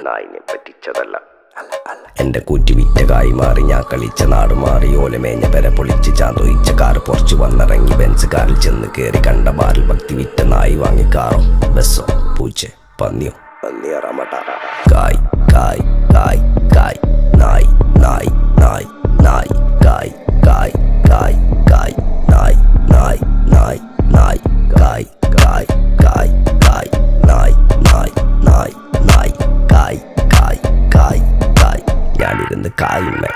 നായിനെ പറ്റിച്ചതല്ല. എന്റെ കൂറ്റി വിറ്റ കായി മാറി ഞാൻ കളിച്ച നാട് മാറി ഓലമേഞ്ഞ പെര പൊളിച്ച് ചാന്തൊയിച്ച കാറ് പൊറച്ചു വന്നിറങ്ങി ബെൻസ് കാറിൽ ചെന്ന് കേറി കണ്ട ബാറിൽ ഭക്തി വിറ്റ നായി വാങ്ങി കാറോ ബസ്സോ പൂച്ച പന്നിയോ പന്നിയറമട്ട കായ് കായ് കായ് കായ് നായ് നായ് നായ് നായ് കായ് കായ് കായ് കായ് നായ് നായ് നായ് നായ് കായ് കായ് കായ് കായ് നായ് നായ് നായ് നായ് കായ് കായ് കായ് കായ് ഞാനിരുന്ന് കായുമേ